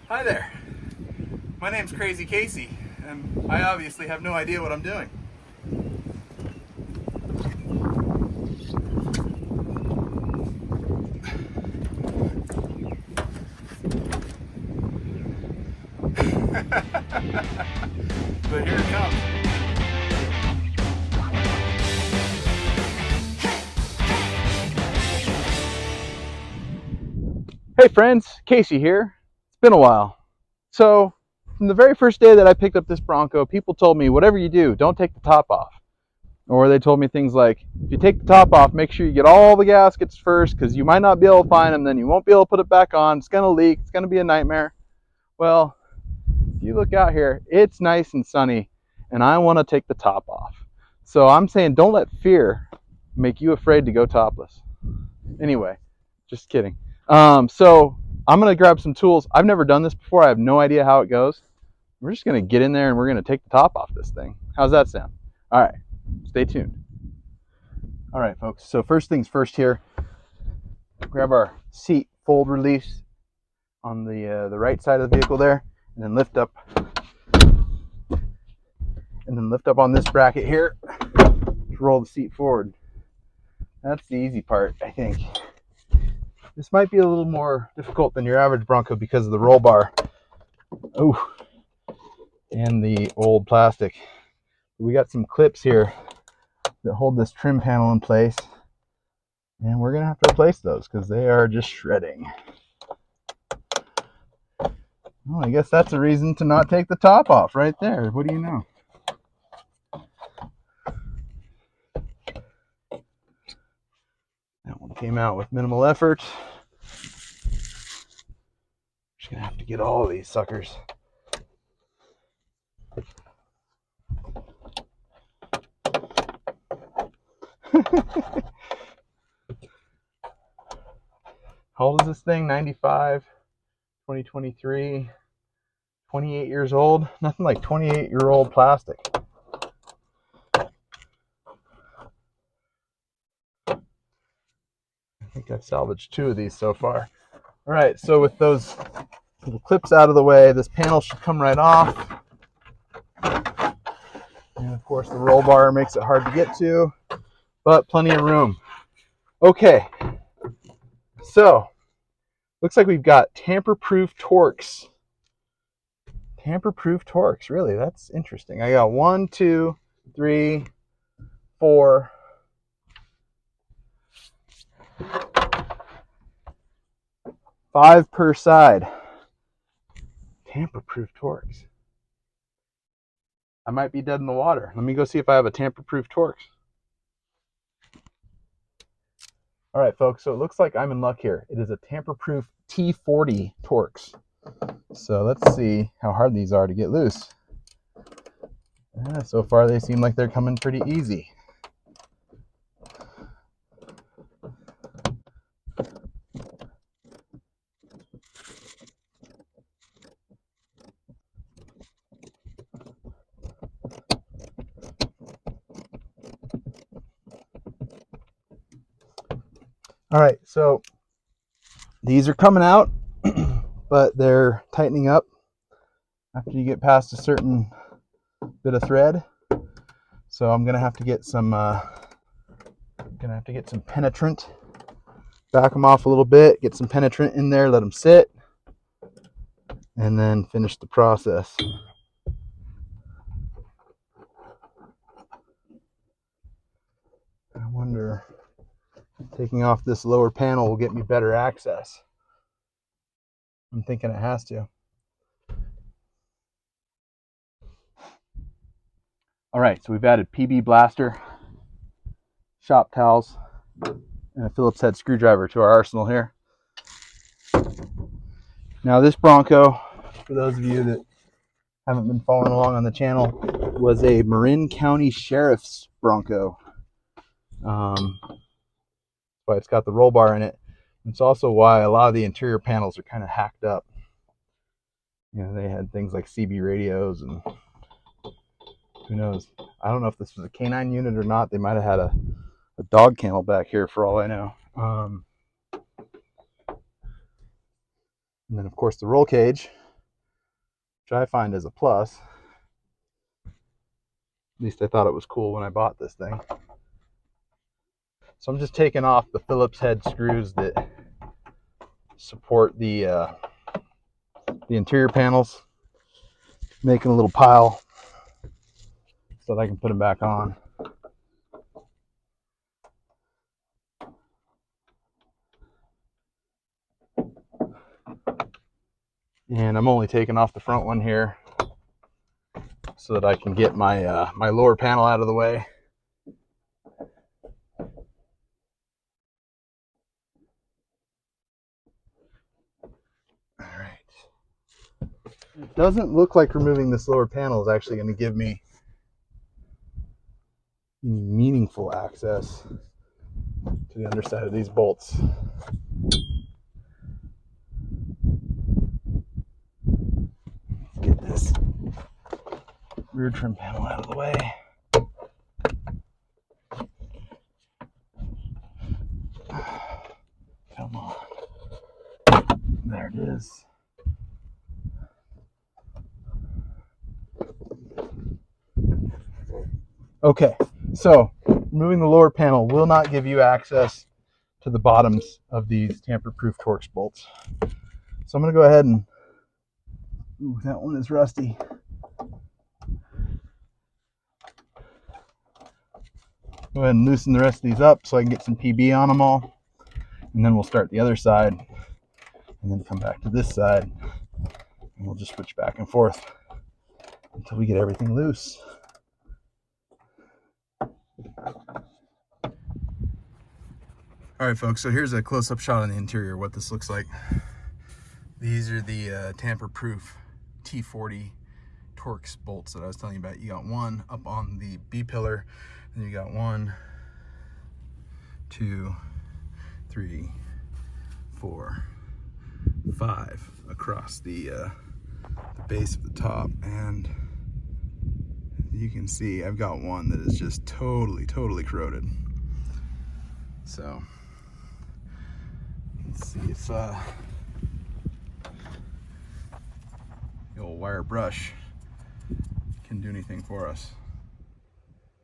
Hi there. My name's Crazy Casey, and I obviously have no idea what I'm doing. But here it comes. Hey friends, Casey here. It's been a while. So, from the very first day that I picked up this Bronco, people told me, whatever you do, don't take the top off. Or they told me things like, if you take the top off, make sure you get all the gaskets first, because you might not be able to find them, then you won't be able to put it back on, it's going to leak, it's going to be a nightmare. Well, if you look out here, it's nice and sunny, and I want to take the top off. So I'm saying don't let fear make you afraid to go topless. Anyway, just kidding. So I'm going to grab some tools. I've never done this before. I have no idea how it goes. We're just going to get in there and we're going to take the top off this thing. How's that sound? All right, stay tuned. All right, folks. So first things first here, grab our seat fold release on the right side of the vehicle there, and then lift up. And then lift up on this bracket here to roll the seat forward. That's the easy part, I think. This might be a little more difficult than your average Bronco because of the roll bar. Oh, and the old plastic. We got some clips here that hold this trim panel in place, and we're gonna have to replace those because they are just shredding. Well, I guess that's a reason to not take the top off right there. What do you know? That one came out with minimal effort. Just gonna have to get all of these suckers. How old is this thing? 95, 2023, 28 years old. Nothing like 28-year-old plastic. I think I've salvaged 2 of these so far. All right, so with those little clips out of the way, this panel should come right off. And of course the roll bar makes it hard to get to, but plenty of room. Okay, so looks like we've got tamper-proof Torx. Tamper-proof Torx, really, that's interesting. I got 1, 2, 3, 4. 5 per side. Tamper-proof Torx. I might be dead in the water. Let me go see if I have a tamper-proof Torx. All right, folks, so it looks like I'm in luck here. It is a tamper-proof T40 Torx. So let's see how hard these are to get loose. So far, they seem like they're coming pretty easy. All right, so these are coming out, but they're tightening up after you get past a certain bit of thread. So I'm gonna have to get some penetrant. Back them off a little bit, get some penetrant in there, let them sit, and then finish the process. I wonder if taking off this lower panel will get me better access. I'm thinking it has to. All right, so we've added PB blaster, shop towels, and a Phillips head screwdriver to our arsenal here. Now this Bronco, for those of you that haven't been following along on the channel, was a Marin County Sheriff's Bronco. That's why it's got the roll bar in it. It's also why a lot of the interior panels are kind of hacked up. You know, they had things like CB radios and who knows. I don't know if this was a canine unit or not. They might have had a dog kennel back here for all I know. And then of course the roll cage which I find is a plus. At least I thought it was cool when I bought this thing. So I'm just taking off the Phillips head screws that support the interior panels, making a little pile so that I can put them back on. And I'm only taking off the front one here so that I can get my my lower panel out of the way. All right. It doesn't look like removing this lower panel is actually going to give me any meaningful access to the underside of these bolts. Get this rear trim panel out of the way. Come on. There it is. Okay, so removing the lower panel will not give you access to the bottoms of these tamper-proof Torx bolts. So I'm going to go ahead and, ooh, that one is rusty. Go ahead and loosen the rest of these up so I can get some PB on them all. And then we'll start the other side and then come back to this side. And we'll just switch back and forth until we get everything loose. All right, folks, so here's a close-up shot on the interior, what this looks like. These are the tamper-proof T40 Torx bolts that I was telling you about. You got one up on the B-pillar, and you got 1, 2, 3, 4, 5 across the base of the top. And you can see I've got one that is just totally corroded. So let's see if the old wire brush can do anything for us.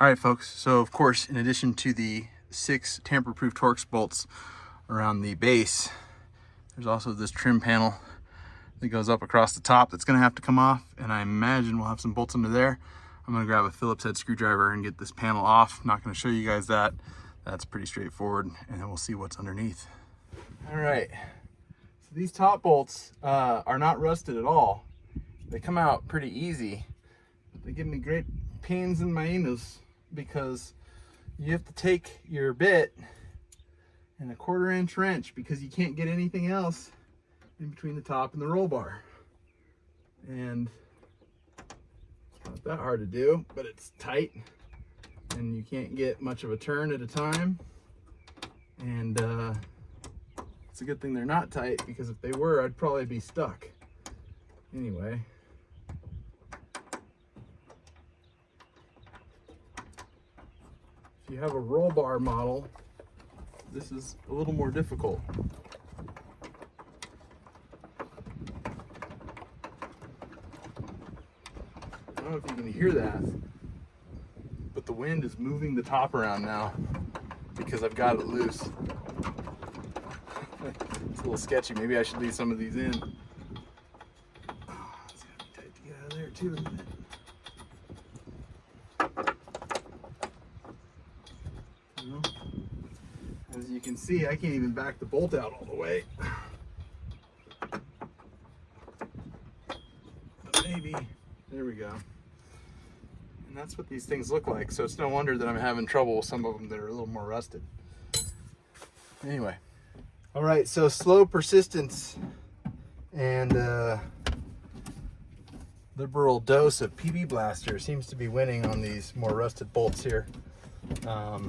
All right, folks, so of course, in addition to the 6 tamper-proof Torx bolts around the base, there's also this trim panel that goes up across the top that's gonna have to come off, and I imagine we'll have some bolts under there. I'm gonna grab a Phillips head screwdriver and get this panel off. I'm not gonna show you guys that. That's pretty straightforward, and then we'll see what's underneath. All right, so these top bolts are not rusted at all. They come out pretty easy, but they give me great pains in my anus because you have to take your bit and a 1/4 inch wrench because you can't get anything else in between the top and the roll bar. And it's not that hard to do, but it's tight and you can't get much of a turn at a time. And it's a good thing they're not tight, because if they were, I'd probably be stuck. Anyway, if you have a roll bar model, this is a little more difficult. I don't know if you can hear that, but the wind is moving the top around now because I've got it loose. It's a little sketchy. Maybe I should leave some of these in. Oh, it's gotta be tight to get out of there too, isn't it? Well, as you can see, I can't even back the bolt out all the way. But maybe, there we go. And that's what these things look like. So it's no wonder that I'm having trouble with some of them that are a little more rusted. Anyway. All right, so slow persistence and liberal dose of PB Blaster seems to be winning on these more rusted bolts here. I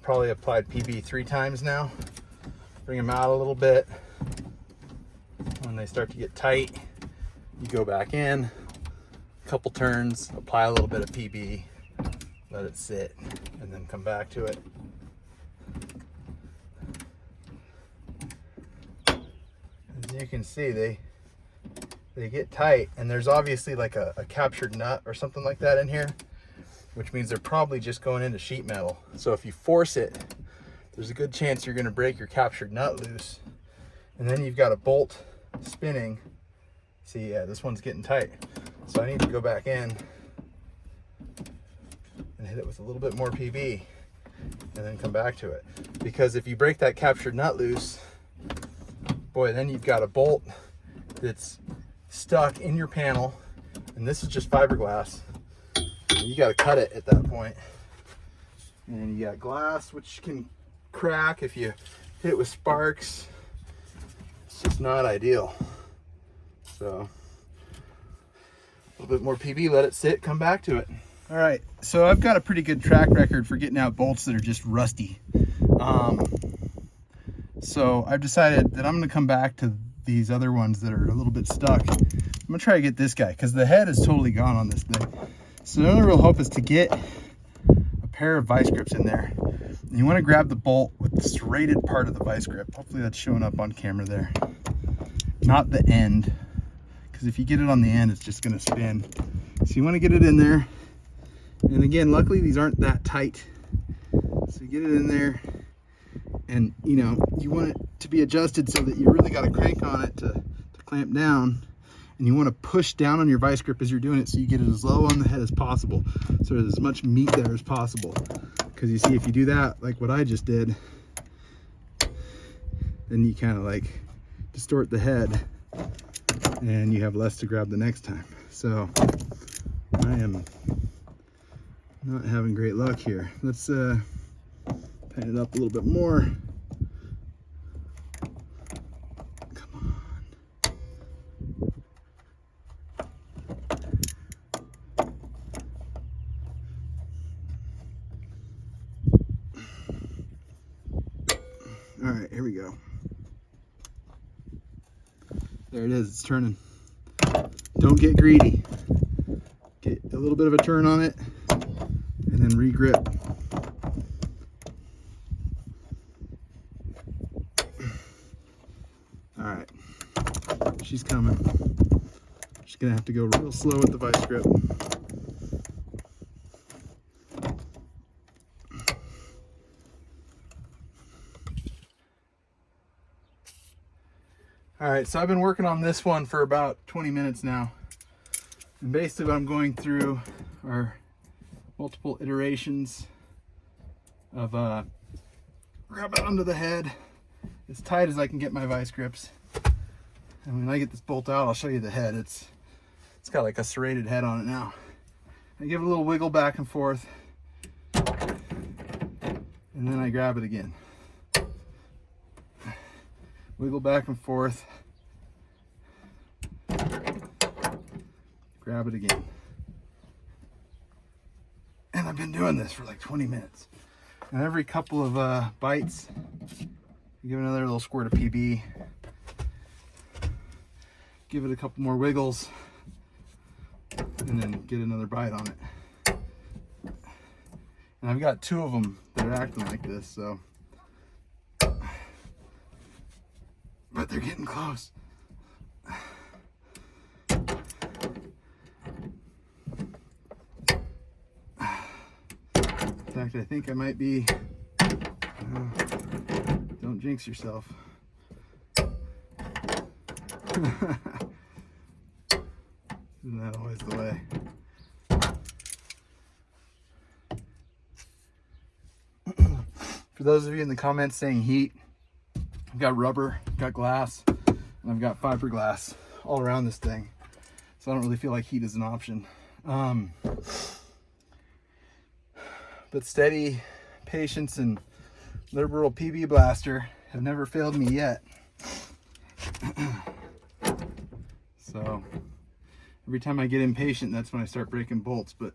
probably applied PB 3 times now. Bring them out a little bit. When they start to get tight, you go back in, a couple turns, apply a little bit of PB, let it sit, and then come back to it. As you can see, they they get tight, and there's obviously like a captured nut or something like that in here, which means they're probably just going into sheet metal. So if you force it, there's a good chance you're going to break your captured nut loose. And then you've got a bolt spinning. See, yeah, this one's getting tight. So I need to go back in and hit it with a little bit more PB and then come back to it. Because if you break that captured nut loose, boy, then you've got a bolt that's stuck in your panel, and this is just fiberglass. You got to cut it at that point. And you got glass, which can crack if you hit it with sparks. It's just not ideal. So a little bit more PB, let it sit, come back to it. All right, so I've got a pretty good track record for getting out bolts that are just rusty. So I've decided that I'm gonna come back to these other ones that are a little bit stuck. I'm gonna try to get this guy, because the head is totally gone on this thing. So the only real hope is to get a pair of vice grips in there. And you wanna grab the bolt with the serrated part of the vice grip. Hopefully that's showing up on camera there. Not the end, because if you get it on the end, it's just gonna spin. So you wanna get it in there. And again, luckily these aren't that tight. So you get it in there, and you know, you want it to be adjusted so that you really got to crank on it to clamp down, and you want to push down on your vice grip as you're doing it so you get it as low on the head as possible, so there's as much meat there as possible. Because you see, if you do that like what I just did, then you kind of like distort the head and you have less to grab the next time. So I am not having great luck here. Let's tighten it up a little bit more. Come on. All right, here we go. There it is, it's turning. Don't get greedy. Get a little bit of a turn on it and then re-grip. All right, she's coming. She's gonna have to go real slow with the vice grip. All right, so I've been working on this one for about 20 minutes now. And basically what I'm going through are multiple iterations of grab it onto the head as tight as I can get my vice grips. And when I get this bolt out, I'll show you the head. It's got like a serrated head on it now. I give it a little wiggle back and forth, and then I grab it again. Wiggle back and forth, grab it again. And I've been doing this for like 20 minutes. And every couple of bites, you give it another little squirt of PB. Give it a couple more wiggles, and then get another bite on it. And I've got two of them that are acting like this, so. But they're getting close. In fact, I think I might be, don't jinx yourself. Isn't that always the way? For those of you in the comments saying heat, I've got rubber, I've got glass, and I've got fiberglass all around this thing. So I don't really feel like heat is an option. But steady patience and liberal PB blaster have never failed me yet. So every time I get impatient, that's when I start breaking bolts. But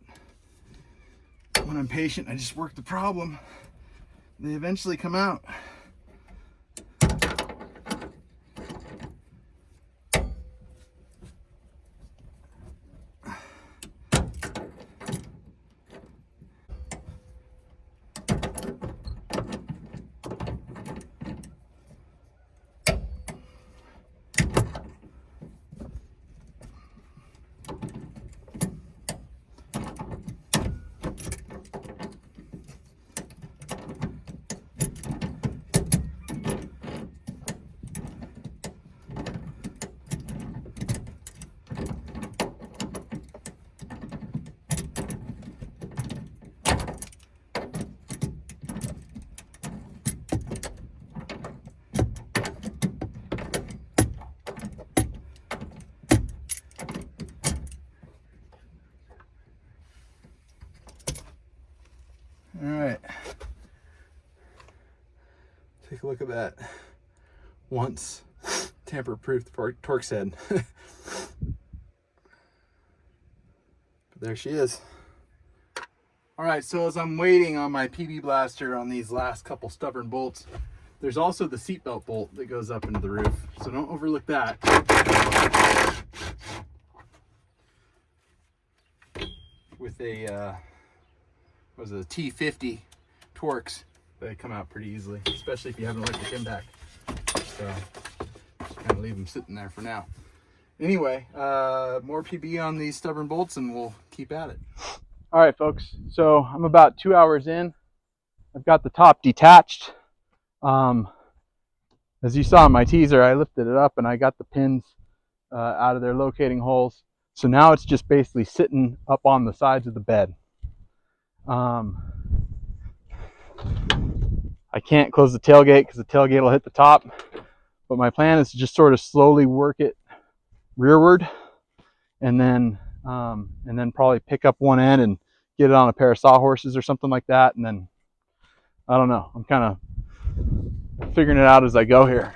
when I'm patient, I just work the problem. They eventually come out. Take a look at that. Once tamper-proof Torx head. But there she is. All right, so as I'm waiting on my PB blaster on these last couple stubborn bolts, there's also the seatbelt bolt that goes up into the roof. So don't overlook that. With a, what was it, a T50 Torx, they come out pretty easily, especially if you have an electric impact. So just kind of leave them sitting there for now. Anyway, more PB on these stubborn bolts and we'll keep at it. All right, folks, so I'm about 2 hours in. I've got the top detached. As you saw in my teaser, I lifted it up and I got the pins out of their locating holes. So now it's just basically sitting up on the sides of the bed. I can't close the tailgate because the tailgate will hit the top, but my plan is to just sort of slowly work it rearward and then probably pick up one end and get it on a pair of sawhorses or something like that. And then, I don't know, I'm kind of figuring it out as I go here.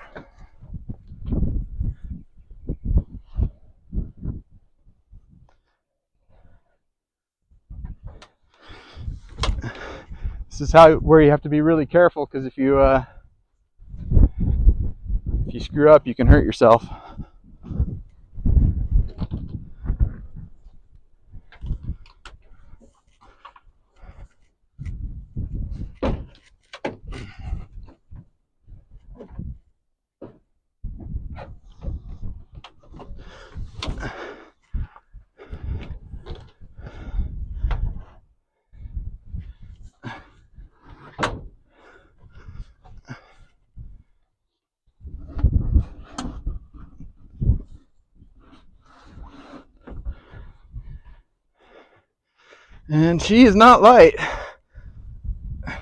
This is where you have to be really careful, because if you screw up, you can hurt yourself. And she is not light. I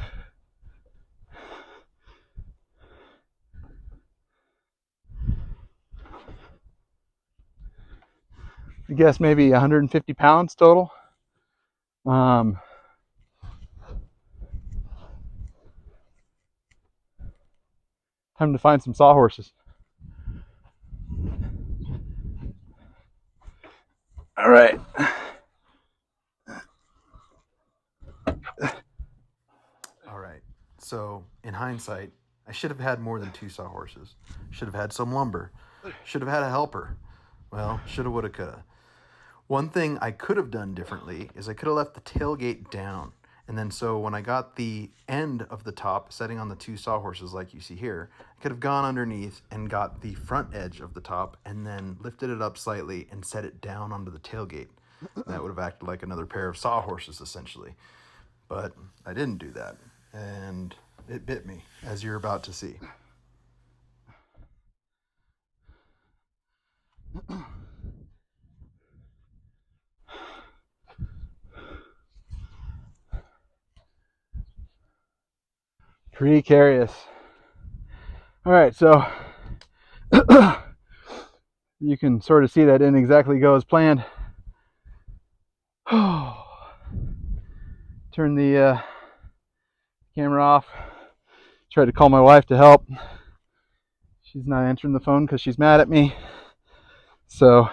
guess maybe 150 pounds total. Time to find some sawhorses. All right. All right. So in hindsight, I should have had more than 2 sawhorses. Should have had some lumber. Should have had a helper. Well, shoulda, woulda, coulda. One thing I could have done differently is I could have left the tailgate down. And then so when I got the end of the top setting on the 2 sawhorses like you see here, I could have gone underneath and got the front edge of the top and then lifted it up slightly and set it down onto the tailgate. That would have acted like another pair of sawhorses essentially. But I didn't do that, and it bit me, as you're about to see. Precarious. All right, so you can sort of see that didn't exactly go as planned. Turn the camera off. Tried to call my wife to help. She's not answering the phone because she's mad at me. So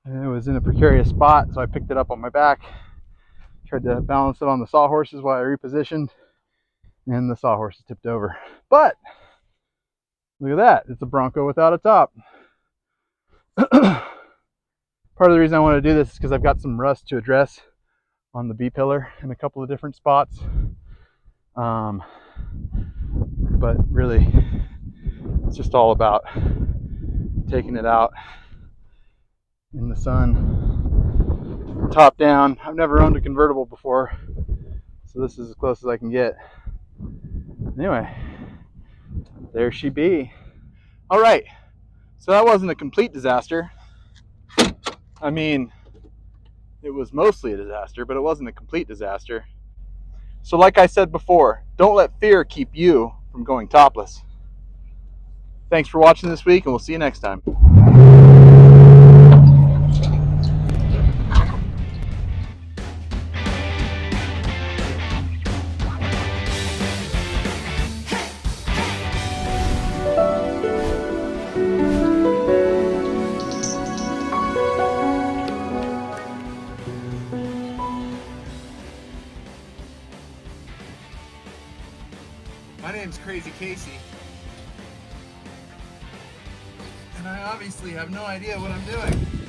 it was in a precarious spot, so I picked it up on my back. Tried to balance it on the sawhorses while I repositioned, and the sawhorses tipped over. But look at that, it's a Bronco without a top. Part of the reason I want to do this is because I've got some rust to address on the B-pillar in a couple of different spots. But really, it's just all about taking it out in the sun, top down. I've never owned a convertible before, so this is as close as I can get. Anyway, there she be. All right, so that wasn't a complete disaster. I mean, it was mostly a disaster, but it wasn't a complete disaster. So like I said before, don't let fear keep you from going topless. Thanks for watching this week, and we'll see you next time. name's Crazy Casey. And I obviously have no idea what I'm doing.